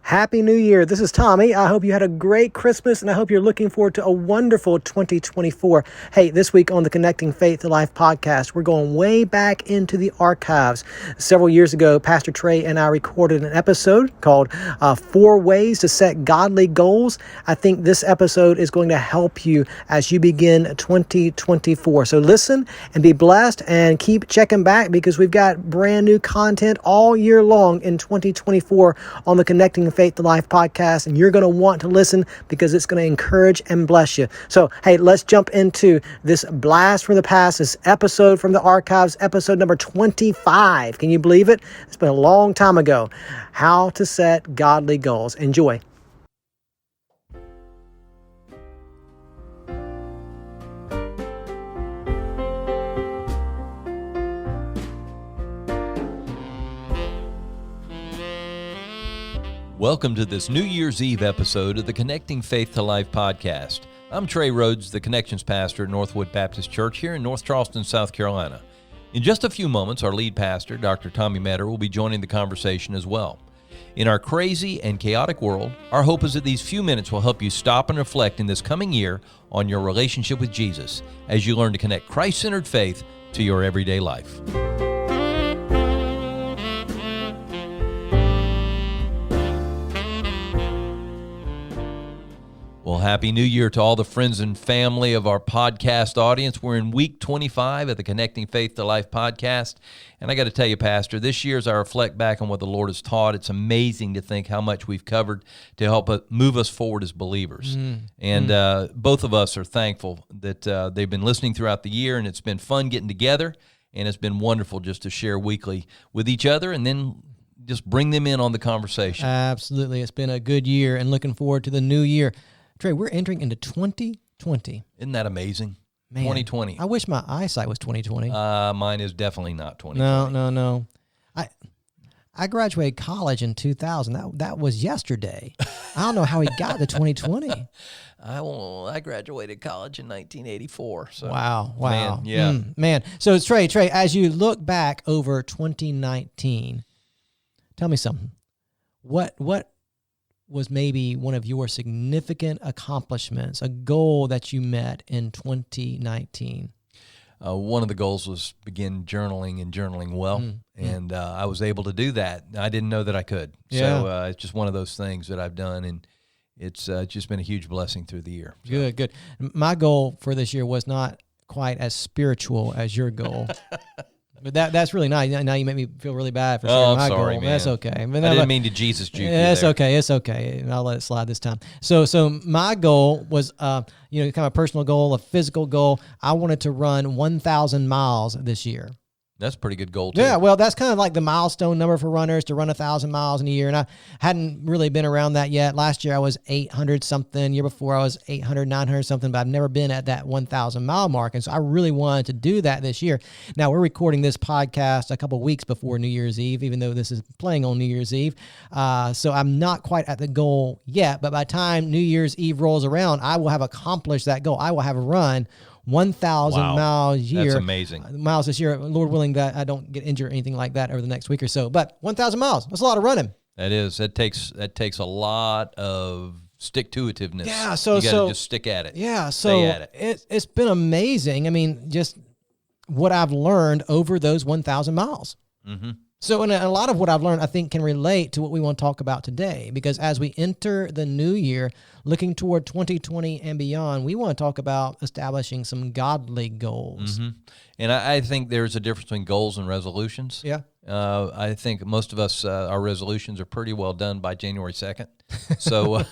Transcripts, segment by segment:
Happy New Year. This is Tommy. I hope you had a great Christmas, and I hope you're looking forward to a wonderful 2024. Hey, this week on the Connecting Faith to Life podcast, we're going way back into the archives. Several years ago, Pastor Trey and I recorded an episode called 4 Ways to Set Godly Goals. I think this episode is going to help you as you begin 2024. So listen and be blessed and keep checking back because we've got brand new content all year long in 2024 on the Connecting Faith to Life podcast, and you're going to want to listen because it's going to encourage and bless you. So, hey, let's jump into this blast from the past, this episode from the archives, episode number 25. Can you believe it? It's been a long time ago. How to set godly goals. Enjoy. Welcome to this New Year's Eve episode of the Connecting Faith to Life podcast. I'm Trey Rhodes, the Connections Pastor at Northwood Baptist Church here in North Charleston, South Carolina. In just a few moments, our lead pastor, Dr. Tommy Metter, will be joining the conversation as well. In our crazy and chaotic world, our hope is that these few minutes will help you stop and reflect in this coming year on your relationship with Jesus as you learn to connect Christ-centered faith to your everyday life. Well, Happy New Year to all the friends and family of our podcast audience. We're in week 25 of the Connecting Faith to Life podcast. And I got to tell you, Pastor, this year as I reflect back on what the Lord has taught, it's amazing to think how much we've covered to help move us forward as believers. Both of us are thankful that they've been listening throughout the year, and it's been fun getting together, and it's been wonderful just to share weekly with each other and then just bring them in on the conversation. Absolutely. It's been a good year and looking forward to the new year. Trey, we're entering into 2020. Isn't that amazing? Man, 2020. I wish my eyesight was 2020. Mine is definitely not 2020. No. I graduated college in 2000. That was yesterday. I don't know how he got to 2020. I graduated college in 1984. So Wow. Man, yeah. Man. So Trey, as you look back over 2019, tell me something. What was maybe one of your significant accomplishments, a goal that you met in 2019? One of the goals was begin journaling and journaling well, and I was able to do that. I didn't know that I could. Yeah. So it's just one of those things that I've done, and it's just been a huge blessing through the year. So. Good. My goal for this year was not quite as spiritual as your goal. But that's really nice. Now you make me feel really bad for sharing my sorry, goal. man. That's okay. But I didn't mean to Jesus juke you there. It's okay. I'll let it slide this time. So my goal was, kind of a personal goal, a physical goal. I wanted to run 1,000 miles this year. That's a pretty good goal, too. Yeah, well, that's kind of like the milestone number for runners, to run 1,000 miles in a year. And I hadn't really been around that yet. Last year I was 800-something. Year before I was 800, 900-something. But I've never been at that 1,000-mile mark. And so I really wanted to do that this year. Now, we're recording this podcast a couple weeks before New Year's Eve, even though this is playing on New Year's Eve. So I'm not quite at the goal yet. But by the time New Year's Eve rolls around, I will have accomplished that goal. I will have run 1,000 miles a year. That's amazing. Miles this year, Lord willing that I don't get injured or anything like that over the next week or so. But 1,000 miles, that's a lot of running. That is. That takes a lot of stick-to-itiveness. Yeah, so you got to just stick at it. Yeah, so stay at it. It's been amazing. I mean, just what I've learned over those 1,000 miles. Mm-hmm. So, and a lot of what I've learned, I think, can relate to what we want to talk about today. Because as we enter the new year, looking toward 2020 and beyond, we want to talk about establishing some godly goals. Mm-hmm. And I think there's a difference between goals and resolutions. Yeah. I think most of us, our resolutions are pretty well done by January 2nd. So,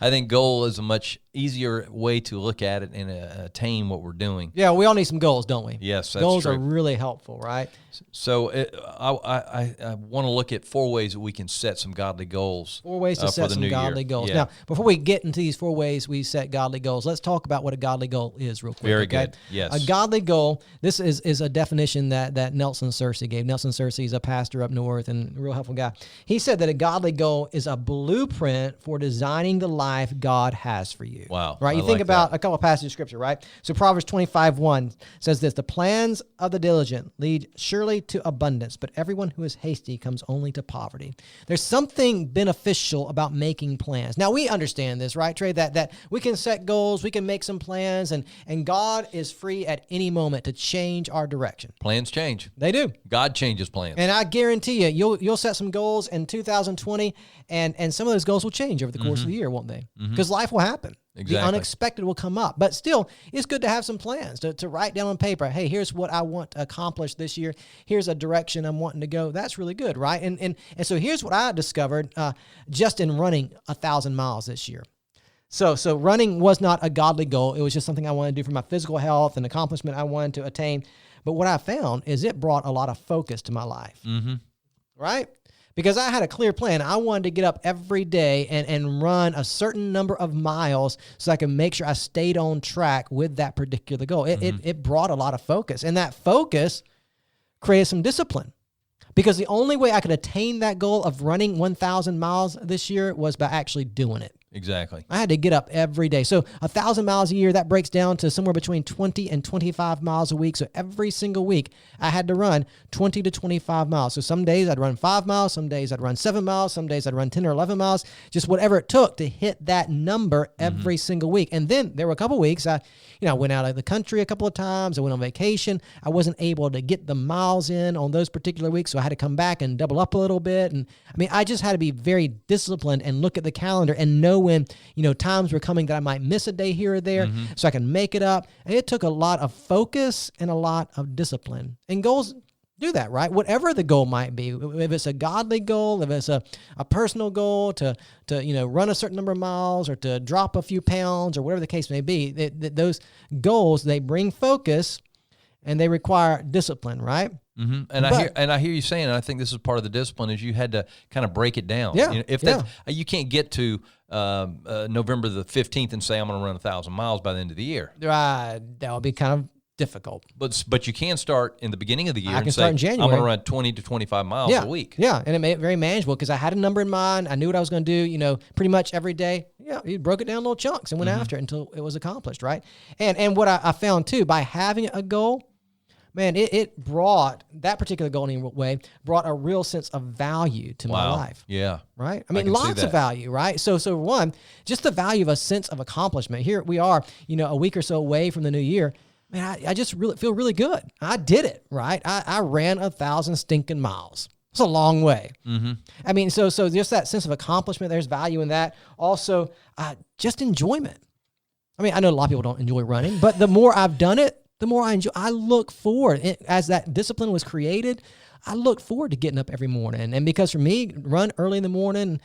I think goal is a much easier way to look at it and attain what we're doing. Yeah, we all need some goals, don't we? Yes, that's goals true. are really helpful, right? So I want to look at 4 ways that we can set some godly goals. 4 ways to set some godly goals. Yeah. Now, before we get into these 4 ways we set godly goals, let's talk about what a godly goal is real quick. Very okay? good. Yes. A godly goal, this is a definition that Nelson Searcy gave. Nelson Searcy. He's a pastor up north and a real helpful guy. He said that a godly goal is a blueprint for designing the life God has for you. Wow. Right? You think about a couple of passages of scripture, right? So Proverbs 25:1 says this, the plans of the diligent lead surely to abundance, but everyone who is hasty comes only to poverty. There's something beneficial about making plans. Now, we understand this, right, Trey, that we can set goals, we can make some plans, and God is free at any moment to change our direction. Plans change. They do. God changes plans. And I guarantee you'll set some goals in 2020, and some of those goals will change over the course of the year, won't they? Because life will happen. Exactly. The unexpected will come up. But still, it's good to have some plans, to write down on paper, hey, here's what I want to accomplish this year. Here's a direction I'm wanting to go. That's really good, right? And so here's what I discovered just in running 1,000 miles this year. So running was not a godly goal. It was just something I wanted to do for my physical health and accomplishment I wanted to attain. But what I found is it brought a lot of focus to my life, right? Because I had a clear plan. I wanted to get up every day and run a certain number of miles so I could make sure I stayed on track with that particular goal. It brought a lot of focus. And that focus created some discipline. Because the only way I could attain that goal of running 1,000 miles this year was by actually doing it. Exactly. I had to get up every day. So 1,000 miles a year, that breaks down to somewhere between 20 and 25 miles a week. So every single week, I had to run 20 to 25 miles. So some days I'd run 5 miles, some days I'd run 7 miles, some days I'd run 10 or 11 miles, just whatever it took to hit that number every single week. And then there were a couple of weeks, I went out of the country a couple of times. I went on vacation. I wasn't able to get the miles in on those particular weeks, so I had to come back and double up a little bit. And I just had to be very disciplined and look at the calendar and know when, times were coming that I might miss a day here or there so I can make it up. And it took a lot of focus and a lot of discipline. And goals do that, right? Whatever the goal might be, if it's a godly goal, if it's a personal goal to run a certain number of miles or to drop a few pounds or whatever the case may be, those goals, they bring focus and they require discipline, right? Mm-hmm. And I hear you saying, and I think this is part of the discipline, is you had to kind of break it down. Yeah. You can't get to November the 15th and say I'm going to run 1,000 miles by the end of the year. That would be kind of difficult. But you can start in the beginning of the year. I can start in January. I'm going to run 20 to 25 miles a week. Yeah, and it made it very manageable because I had a number in mind. I knew what I was going to do. Pretty much every day. Yeah, you broke it down in little chunks and went after it until it was accomplished, right? And what I found too, by having a goal, man, it brought, that particular goal in a way, brought a real sense of value to my life. Yeah. Right? Lots of value, right? So one, just the value of a sense of accomplishment. Here we are, a week or so away from the new year. Man, I just really feel really good. I did it, right? I ran 1,000 stinking miles. It's a long way. Mm-hmm. So just that sense of accomplishment, there's value in that. Also, just enjoyment. I know a lot of people don't enjoy running, but the more I've done it, the more I enjoy. I look forward, as that discipline was created, I look forward to getting up every morning. And because for me, run early in the morning,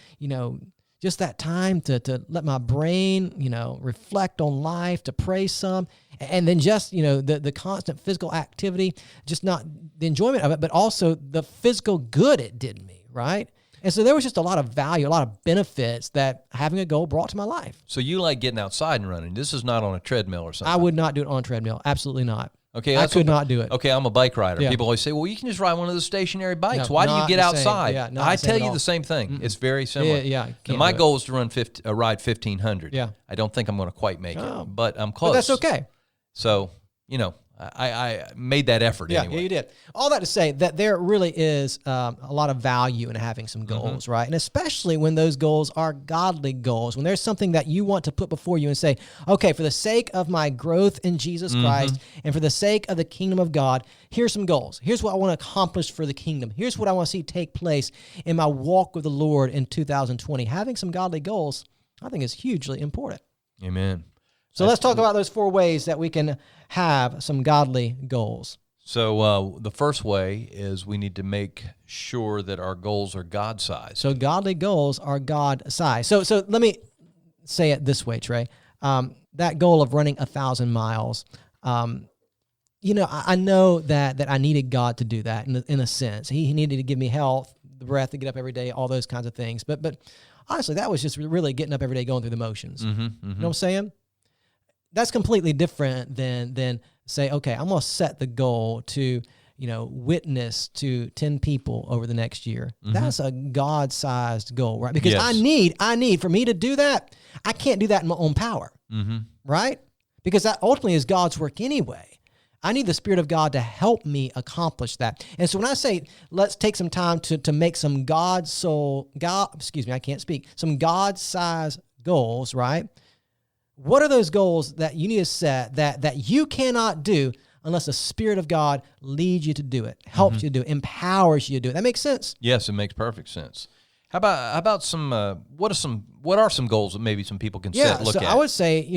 just that time to let my brain, reflect on life, to pray some, and then just, the constant physical activity, just not the enjoyment of it, but also the physical good it did me, right? And so there was just a lot of value, a lot of benefits that having a goal brought to my life. So you like getting outside and running. This is not on a treadmill or something. I would not do it on a treadmill. Absolutely not. Okay, I could not do it. Okay, I'm a bike rider. Yeah. People always say, well, you can just ride one of those stationary bikes. No, Why do you not get the outside? same. Yeah, I tell you the same thing. Mm-mm. It's very similar. Yeah, And my goal is to ride 1,500. Yeah. I don't think I'm going to quite make it, but I'm close. But that's okay. So, I made that effort anyway. Yeah, you did. All that to say that there really is a lot of value in having some goals, right? And especially when those goals are godly goals, when there's something that you want to put before you and say, okay, for the sake of my growth in Jesus Christ and for the sake of the kingdom of God, here's some goals. Here's what I want to accomplish for the kingdom. Here's what I want to see take place in my walk with the Lord in 2020. Having some godly goals, I think, is hugely important. Amen. So let's talk about those 4 ways that we can have some godly goals. So the first way is we need to make sure that our goals are God-sized. So godly goals are God-sized. So let me say it this way, Trey. That goal of running 1,000 miles, I know that I needed God to do that in a sense. He needed to give me health, the breath to get up every day, all those kinds of things. But honestly, that was just really getting up every day, going through the motions. You know what I'm saying? That's completely different than say, okay, I'm going to set the goal to, witness to 10 people over the next year. That's a God-sized goal, right? Because Yes. I need for me to do that. I can't do that in my own power, right? Because that ultimately is God's work anyway. I need the Spirit of God to help me accomplish that. And so when I say let's take some time to make some some God-sized goals, right? What are those goals that you need to set that you cannot do unless the Spirit of God leads you to do it, helps you to do it, empowers you to do it? That makes sense? Yes, it makes perfect sense. How about some? What are some goals that maybe some people can look at? I would say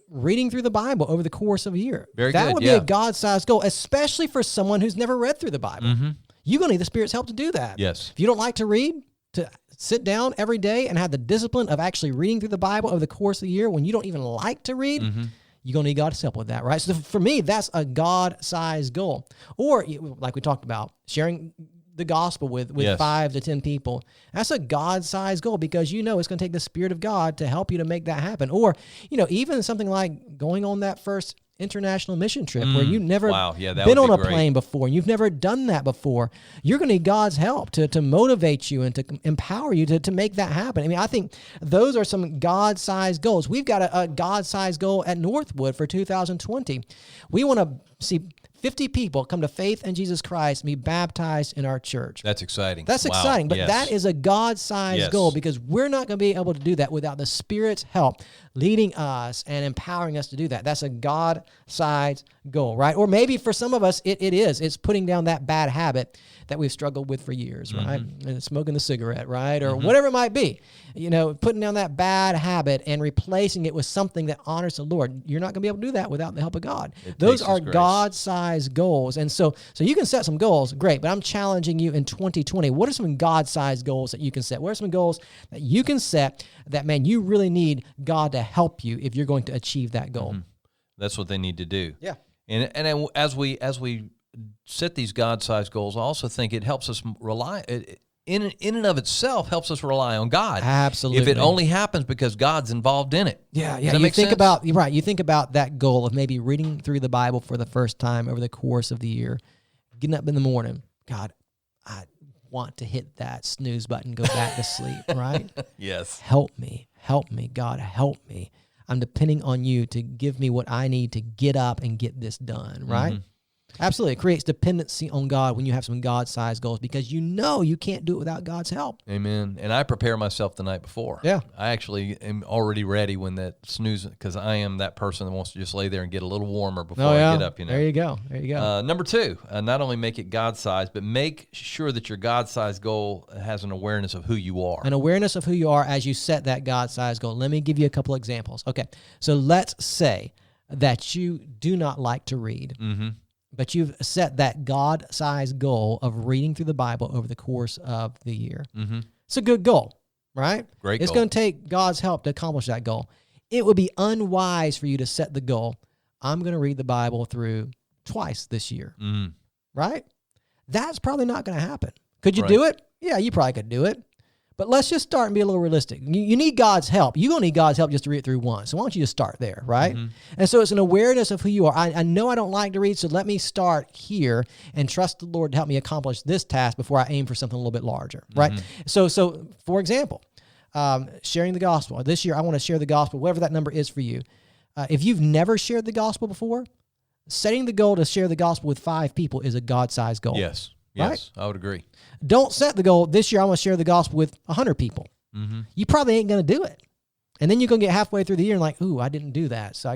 reading through the Bible over the course of a year. Very that good, would be a God-sized goal, especially for someone who's never read through the Bible. You're going to need the Spirit's help to do that. Yes. If you don't like to read, to sit down every day and have the discipline of actually reading through the Bible over the course of the year when you don't even like to read, you're going to need God's help with that, right? So for me, that's a God-sized goal. Or, like we talked about, sharing the gospel with Yes. 5 to 10 people. That's a God-sized goal because it's going to take the Spirit of God to help you to make that happen. Or, even something like going on that first international mission trip where you've never been on a plane before and you've never done that before. You're going to need God's help to motivate you and to empower you to make that happen. I mean, I think those are some God-sized goals. We've got a God-sized goal at Northwood for 2020. We want to see 50 people come to faith in Jesus Christ and be baptized in our church. That's exciting. That's Wow. exciting, but Yes. that is a God-sized Yes. goal because we're not going to be able to do that without the Spirit's help leading us and empowering us to do that. That's a God-sized goal, right? Or maybe for some of us, it is. It's putting down that bad habit that we've struggled with for years, right? And smoking the cigarette, right? Or whatever it might be. Putting down that bad habit and replacing it with something that honors the Lord. You're not going to be able to do that without the help of God. Those takes are His grace. God-sized goals. And so you can set some goals, great, but I'm challenging you in 2020. What are some God-sized goals that you can set? What are some goals that you can set that, man, you really need God to help you if you're going to achieve that goal? That's what they need to do. Yeah. And as we set these God-sized goals, I also think it helps us rely. In and of itself, helps us rely on God. Absolutely. If it only happens because God's involved in it. Yeah. Does that You make think sense? about You think about that goal of maybe reading through the Bible for the first time over the course of the year, getting up in the morning. God, I want to hit that snooze button, go back to sleep. Right? Yes. Help me, God, help me. I'm depending on you to give me what I need to get up and get this done. Right? Absolutely. It creates dependency on God when you have some God-sized goals because you can't do it without God's help. Amen. And I prepare myself the night before. Yeah. I actually am already ready when that snooze, because I am that person that wants to just lay there and get a little warmer before I get up. There you go. Number 2, not only make it God-sized, but make sure that your God-sized goal has an awareness of who you are. An awareness of who you are as you set that God-sized goal. Let me give you a couple examples. Okay, so let's say that you do not like to read. But you've set that God-sized goal of reading through the Bible over the course of the year. It's a good goal, right? Great It's goal. going to take God's help to accomplish that goal. It would be unwise for you to set the goal, I'm going to read the Bible through twice this year, right? That's probably not going to happen. Could you do it? Yeah, you probably could do it. But let's just start and be a little realistic. You need God's help. You're going to need God's help just to read it through once. So why don't you just start there, right? And so it's an awareness of who you are. I know I don't like to read, so let me start here and trust the Lord to help me accomplish this task before I aim for something a little bit larger, right? So for example, sharing the gospel. This year I want to share the gospel, whatever that number is for you. If you've never shared the gospel before, setting the goal to share the gospel with 5 people is a God-sized goal. Yes, Right? I would agree. Don't set the goal, this year I want to share the gospel with 100 people. You probably ain't going to do it. And then you're going to get halfway through the year and like, ooh, I didn't do that. So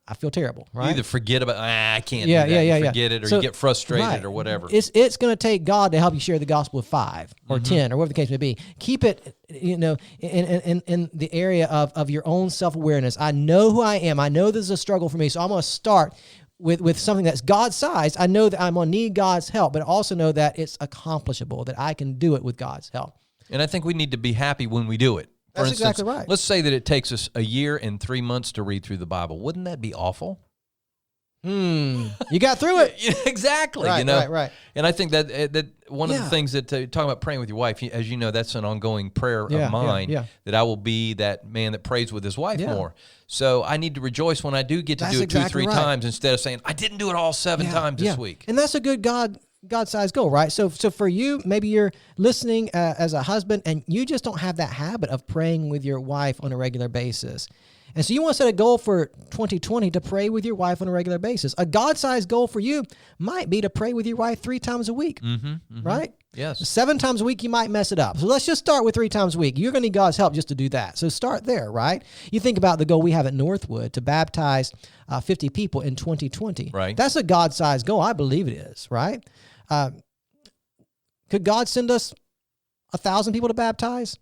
I feel terrible, right? You either forget about, I can't do Yeah, that. yeah, You yeah, forget it, or So- you get frustrated right. or whatever. It's going to take God to help you share the gospel with 5 or 10 or whatever the case may be. Keep it, in the area of your own self-awareness. I know who I am. I know this is a struggle for me. So I'm going to start with something that's God-sized. I know that I'm going to need God's help, but I also know that it's accomplishable, that I can do it with God's help. And I think we need to be happy when we do it. For That's instance, exactly right. Let's say that it takes us a year and 3 months to read through the Bible. Wouldn't that be awful? You got through it. Yeah, exactly. Right, right. And I think that one of the Yeah. things that talking about praying with your wife, as you know, that's an ongoing prayer Yeah, of mine. yeah. That I will be that man that prays with his wife Yeah. more. So I need to rejoice when I do get to That's do it exactly 2-3 right. times instead of saying I didn't do it all 7 times this week. And that's a good God-sized goal, right? So for you, maybe you're listening as a husband and you just don't have that habit of praying with your wife on a regular basis. And so you want to set a goal for 2020 to pray with your wife on a regular basis. A God-sized goal for you might be to pray with your wife 3 times a week, right? Yes. 7 times a week, you might mess it up. So let's just start with 3 times a week. You're going to need God's help just to do that. So start there, right? You think about the goal we have at Northwood to baptize 50 people in 2020. Right. That's a God-sized goal. I believe it is, right? Could God send us 1,000 people to baptize?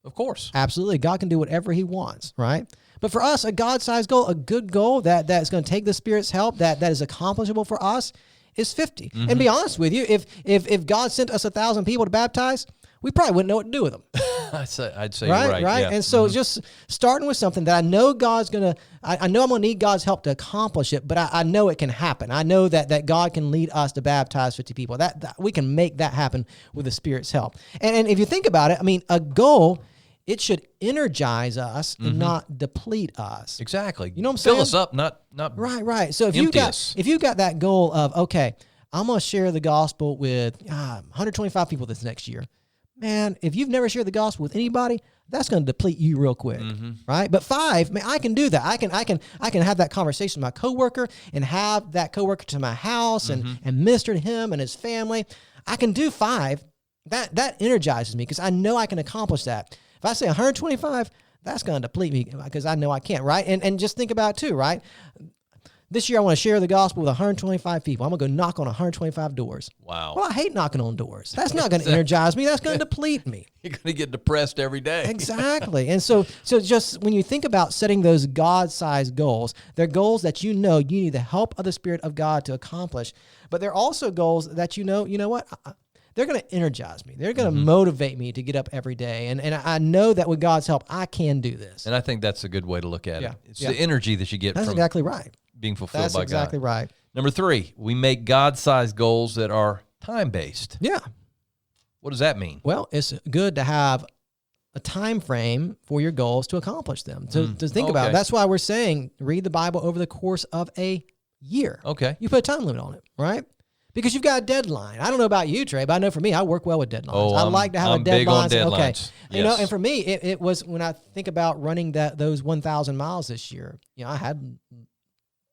Of course. Absolutely. God can do whatever he wants, right? But for us, a God-sized goal, a good goal that's going to take the Spirit's help, that is accomplishable for us, is 50. And be honest with you, if God sent us 1,000 people to baptize, we probably wouldn't know what to do with them. I'd say Right, you're right. right. Yeah. And so just starting with something that I know God's going to, I know I'm going to need God's help to accomplish it, but I know it can happen. I know that God can lead us to baptize 50 people. That we can make that happen with the Spirit's help. And if you think about it, I mean, a goal, it should energize us and not deplete us. Exactly. You know what I'm saying? Fill us up, not Right. So if empty you us. got that goal of, okay, I'm going to share the gospel with 125 people this next year. Man, if you've never shared the gospel with anybody, that's going to deplete you real quick, right? But 5, man, I can do that. I can have that conversation with my coworker and have that coworker to my house and minister to him and his family. I can do 5. That energizes me because I know I can accomplish that. If I say 125, that's going to deplete me because I know I can't, right? And just think about it too, right? This year I want to share the gospel with 125 people. I'm going to go knock on 125 doors. Wow. Well, I hate knocking on doors. That's not going to energize me. That's going to deplete me. You're going to get depressed every day. Exactly. And so just when you think about setting those God-sized goals, they're goals that you know you need the help of the Spirit of God to accomplish, but they're also goals that you know what? They're going to energize me. They're going to motivate me to get up every day. And I know that with God's help, I can do this. And I think that's a good way to look at it. It's Yeah. the energy that you get That's from exactly right. being fulfilled That's by exactly God. right. Number 3, we make God-sized goals that are time-based. Yeah. What does that mean? Well, it's good to have a time frame for your goals to accomplish them, to think about it. Okay. That's why we're saying read the Bible over the course of a year. Okay. You put a time limit on it, right? Because you've got a deadline. I don't know about you, Trey, but I know for me, I work well with deadlines. Oh, I like to have I'm a big deadline. on Okay. deadlines. You know, Yes. and for me, it was when I think about running those 1,000 miles this year, I had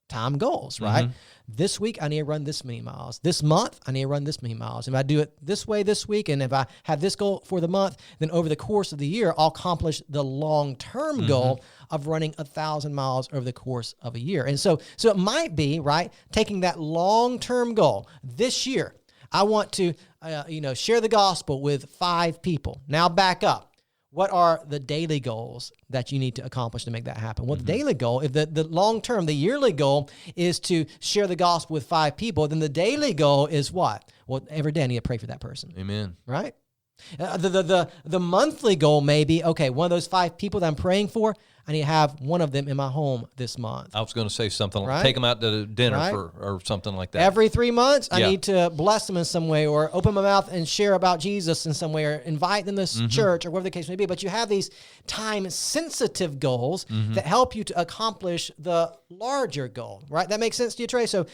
time goals, right? This week, I need to run this many miles. This month, I need to run this many miles. If I do it this way this week, and if I have this goal for the month, then over the course of the year, I'll accomplish the long-term goal of running 1,000 miles over the course of a year. And so it might be, right, taking that long-term goal this year. I want to, share the gospel with 5 people. Now back up. What are the daily goals that you need to accomplish to make that happen? Well, the daily goal, if the long-term, the yearly goal is to share the gospel with 5 people, then the daily goal is what? Well, every day I need to pray for that person. Amen. Right? The monthly goal may be, okay, one of those 5 people that I'm praying for, I need to have one of them in my home this month. I was going to say something Right? like take them out to dinner Right? or something like that. Every 3 months, I Yeah. need to bless them in some way or open my mouth and share about Jesus in some way or invite them to church or whatever the case may be. But you have these time-sensitive goals that help you to accomplish the larger goal, right? That makes sense to you, Trey? So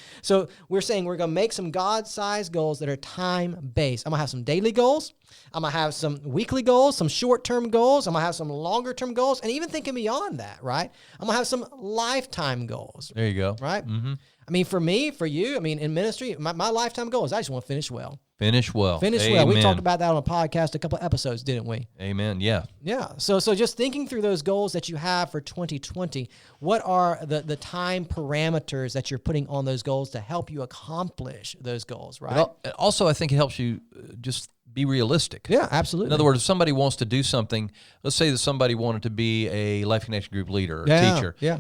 we're saying we're going to make some God-sized goals that are time-based. I'm going to have some daily goals. I'm going to have some weekly goals, some short-term goals. I'm going to have some longer-term goals, and even thinking beyond that, right? I'm going to have some lifetime goals, There you go. right? I mean, for me, for you, I mean, in ministry, my lifetime goal is I just want to finish well. Finish well. Finish Amen. well. We talked about that on a podcast a couple of episodes, didn't we? Amen. Yeah. Yeah. So just thinking through those goals that you have for 2020, what are the time parameters that you're putting on those goals to help you accomplish those goals, right? Also, I think it helps you just be realistic. Yeah, absolutely. In other words, if somebody wants to do something, let's say that somebody wanted to be a Life Connection Group leader or teacher. Yeah.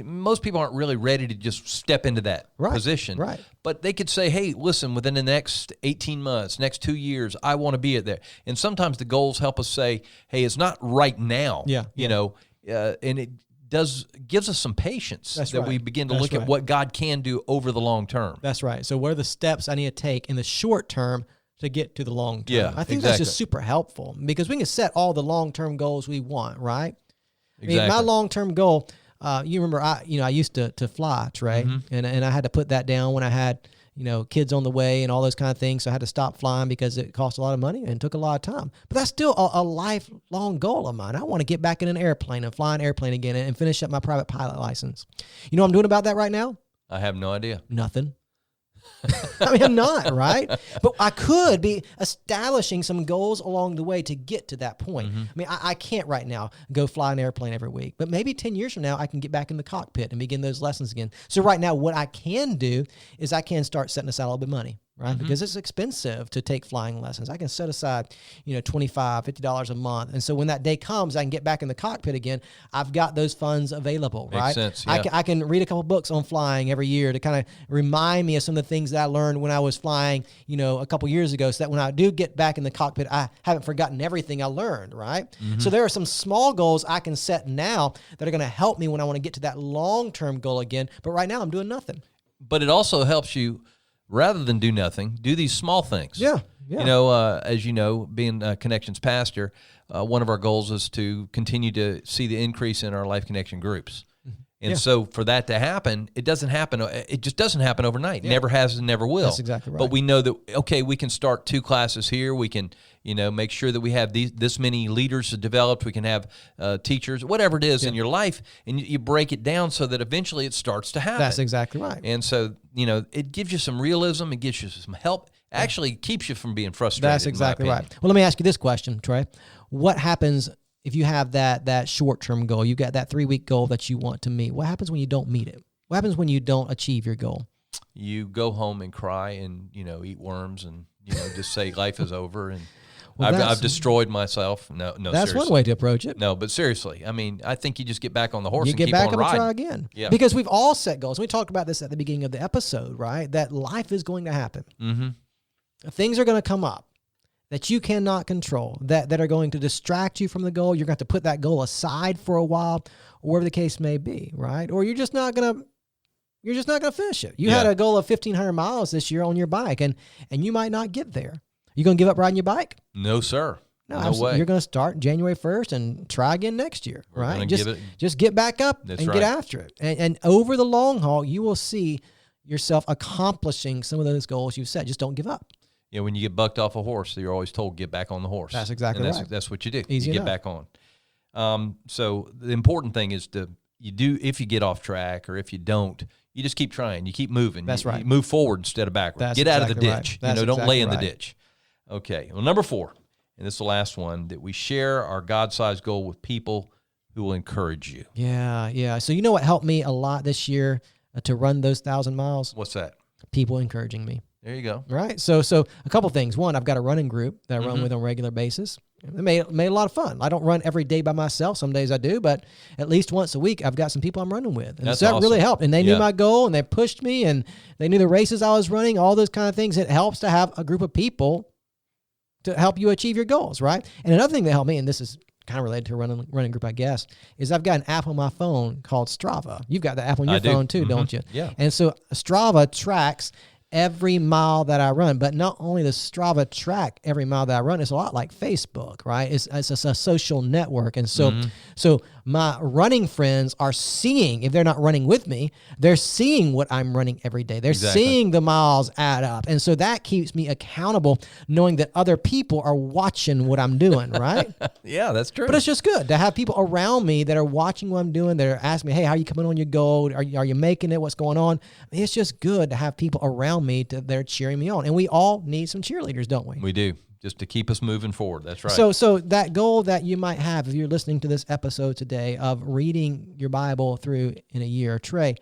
Most people aren't really ready to just step into that position. Right. But they could say, hey, listen, within the next 18 months, next 2 years, I want to be at there. And sometimes the goals help us say, hey, it's not right now. Yeah. And it gives us some patience That's that right. we begin to That's look right. at what God can do over the long term. That's right. So what are the steps I need to take in the short term to get to the long term? Yeah, I think that's just super helpful because we can set all the long-term goals we want, right? Exactly. I mean, my long-term goal, you remember, I used to fly, Trey, and I had to put that down when I had, kids on the way and all those kind of things. So I had to stop flying because it cost a lot of money and took a lot of time. But that's still a lifelong goal of mine. I want to get back in an airplane and fly an airplane again and finish up my private pilot license. You know what I'm doing about that right now? I have no idea. Nothing. I mean, I'm not, right? But I could be establishing some goals along the way to get to that point. I mean, I can't right now go fly an airplane every week, but maybe 10 years from now, I can get back in the cockpit and begin those lessons again. So right now, what I can do is I can start setting aside a little bit of money, right? Because it's expensive to take flying lessons. I can set aside, $25, $50 a month. And so when that day comes, I can get back in the cockpit again. I've got those funds available, Makes right? sense, yeah. I can read a couple books on flying every year to kind of remind me of some of the things that I learned when I was flying, a couple years ago, so that when I do get back in the cockpit, I haven't forgotten everything I learned, right? So there are some small goals I can set now that are going to help me when I want to get to that long-term goal again. But right now I'm doing nothing. But it also helps you, rather than do nothing, do these small things. Yeah. As you know, being a Connections pastor, one of our goals is to continue to see the increase in our Life Connection groups. And so for that to happen, it doesn't happen. It just doesn't happen overnight. Never has and never will. That's exactly right. But we know that, okay, we can start 2 classes here. We can, make sure that we have this many leaders developed. We can have teachers, whatever it is in your life, and you break it down so that eventually it starts to happen. That's exactly right. And so, it gives you some realism. It gives you some help. Actually keeps you from being frustrated. That's exactly right. Well, let me ask you this question, Trey. What happens if you have that short-term goal? You've got that 3-week goal that you want to meet. What happens when you don't meet it? What happens when you don't achieve your goal? You go home and cry and, eat worms and, just say life is over and Well, I've destroyed myself. No, that's seriously. one way to approach it. No, but seriously, I mean, I think you just get back on the horse You and get keep back on up riding. and try again. Yeah. Because we've all set goals. We talked about this at the beginning of the episode, right? That life is going to happen. Mm-hmm. Things are going to come up that you cannot control, that are going to distract you from the goal. You're going to have to put that goal aside for a while, or whatever the case may be, right? Or you're just not going to finish it. You had a goal of 1,500 miles this year on your bike, and you might not get there. You going to give up riding your bike? No, sir. No way. You're going to start January 1st and try again next year, right? Just get back up and get after it. And over the long haul, you will see yourself accomplishing some of those goals you've set. Just don't give up. Yeah, when you get bucked off a horse, you're always told, get back on the horse. That's exactly right. That's what you do. Easy you enough. Get back on. So the important thing is if you get off track or if you don't, you just keep trying. You keep moving. That's right. You move forward instead of backward. That's get out of the exactly ditch. right. That's Don't lay in the exactly right. ditch. Okay. Well, number 4, and this is the last one, that we share our God-sized goal with people who will encourage you. Yeah. So you know what helped me a lot this year to run those 1,000 miles? What's that? People encouraging me. There you go. Right. So a couple things. One, I've got a running group that I run with on a regular basis. It made a lot of fun. I don't run every day by myself. Some days I do, but at least once a week, I've got some people I'm running with. And That's so that awesome. really helped. And they knew my goal, and they pushed me, and they knew the races I was running, all those kind of things. It helps to have a group of people to help you achieve your goals, right? And another thing that helped me, and this is kind of related to a running group, I guess, is I've got an app on my phone called Strava. You've got the app on your phone too, don't you? Yeah. And so Strava tracks every mile that I run, but not only does Strava track every mile that I run, it's a lot like Facebook, right? It's a social network. And so, so my running friends are seeing, if they're not running with me, they're seeing what I'm running every day. They're seeing the miles add up. And so that keeps me accountable, knowing that other people are watching what I'm doing, right? Yeah, that's true. But it's just good to have people around me that are watching what I'm doing. That are asking me, hey, how are you coming on your goal? Are you making it? What's going on? I mean, it's just good to have people around me that are cheering me on. And we all need some cheerleaders, don't we? We do, just to keep us moving forward. That's right. So that goal that you might have, if you're listening to this episode today, of reading your Bible through in a year, Trey,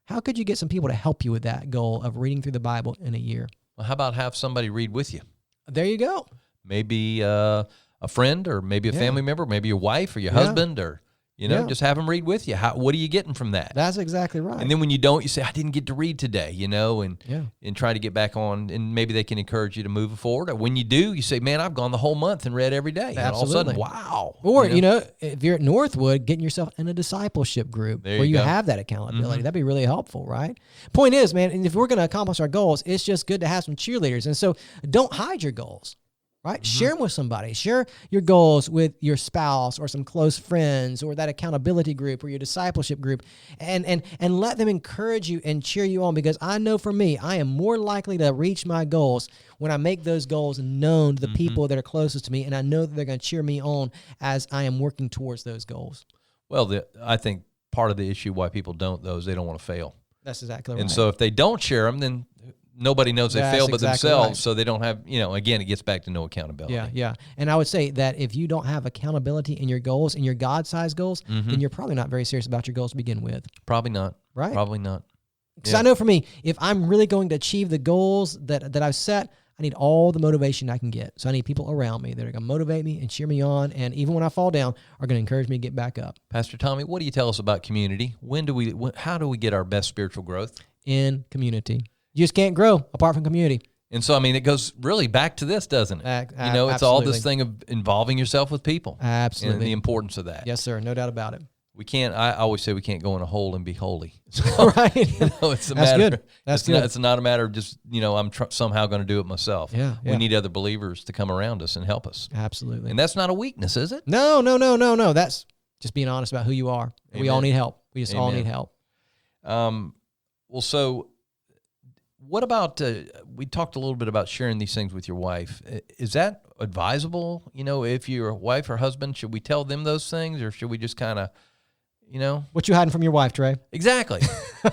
how could you get some people to help you with that goal of reading through the Bible in a year? Well, how about have somebody read with you? There you go. Maybe a friend, or maybe a family member, maybe your wife or your husband, or You know, Yeah. just have them read with you. What are you getting from that? That's exactly right. And then when you don't, you say, I didn't get to read today, you know, and Yeah. try to get back on, and maybe they can encourage you to move forward. Or when you do, you say, man, I've gone the whole month and read every day. And all of a sudden, wow. Or, if you're at Northwood, getting yourself in a discipleship group There where you you go. have that accountability. That'd be really helpful, right? Point is, man, and if we're going to accomplish our goals, it's just good to have some cheerleaders. And so don't hide your goals. Right? Share them with somebody. Share your goals with your spouse or some close friends or that accountability group or your discipleship group, and let them encourage you and cheer you on, because I know for me, I am more likely to reach my goals when I make those goals known to the people that are closest to me, and I know that they're going to cheer me on as I am working towards those goals. Well, I think part of the issue why people don't, though, is they don't want to fail. That's exactly right. And so if they don't share them, then nobody knows they failed but exactly themselves, right. so they don't have, again, it gets back to no accountability. Yeah. And I would say that if you don't have accountability in your goals, in your God-sized goals, then you're probably not very serious about your goals to begin with. Probably not. Right. Probably not. Because I know for me, if I'm really going to achieve the goals that I've set, I need all the motivation I can get. So I need people around me that are going to motivate me and cheer me on, and even when I fall down, are going to encourage me to get back up. Pastor Tommy, what do you tell us about community? How do we get our best spiritual growth? In community. You just can't grow apart from community. And so, it goes really back to this, doesn't it? It's all this thing of involving yourself with people. Absolutely. And the importance of that. Yes, sir. No doubt about it. I always say we can't go in a hole and be holy. Right. It's a That's matter. good. That's good. It's not a matter of just, I'm somehow going to do it myself. Yeah. We need other believers to come around us and help us. Absolutely. And that's not a weakness, is it? No. That's just being honest about who you are. Amen. We all need help. We just all need help. So what about, we talked a little bit about sharing these things with your wife. Is that advisable? If your wife or husband, should we tell them those things, or should we just kind of, What you hiding from your wife, Trey? Exactly.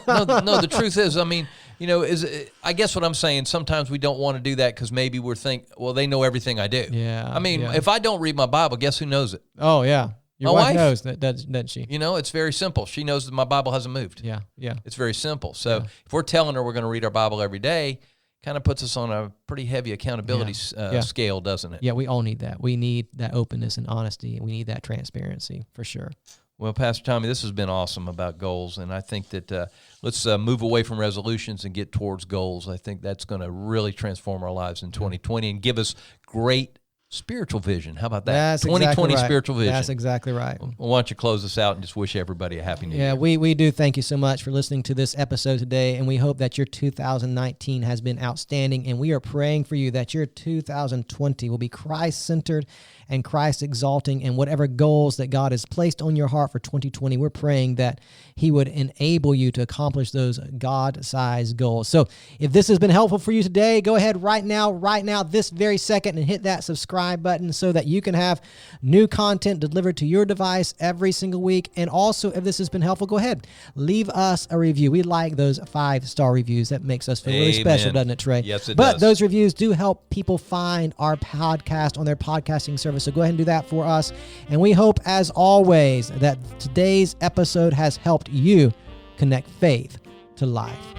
No, the truth is, I guess what I'm saying, sometimes we don't want to do that because maybe we're well, they know everything I do. Yeah. If I don't read my Bible, guess who knows it? Oh, yeah. Your My wife wife knows, doesn't she? It's very simple. She knows that my Bible hasn't moved. Yeah. It's very simple. So if we're telling her we're going to read our Bible every day, kind of puts us on a pretty heavy accountability scale, doesn't it? Yeah, we all need that. We need that openness and honesty, and we need that transparency for sure. Well, Pastor Tommy, this has been awesome about goals, and I think that let's move away from resolutions and get towards goals. I think that's going to really transform our lives in 2020 and give us great spiritual vision. How about that? That's 2020 exactly right. spiritual vision. That's exactly right. Well, why don't you close us out and just wish everybody a happy new year? Yeah, we do thank you so much for listening to this episode today, and we hope that your 2019 has been outstanding, and we are praying for you that your 2020 will be Christ-centered and Christ-exalting, and whatever goals that God has placed on your heart for 2020, we're praying that He would enable you to accomplish those God-sized goals. So if this has been helpful for you today, go ahead right now, this very second, and hit that subscribe button so that you can have new content delivered to your device every single week. And also, if this has been helpful, go ahead, leave us a review. We like those 5-star reviews. That makes us feel really special, doesn't it, Trey? Yes, it does. But those reviews do help people find our podcast on their podcasting service. So go ahead and do that for us. And we hope, as always, that today's episode has helped you connect faith to life.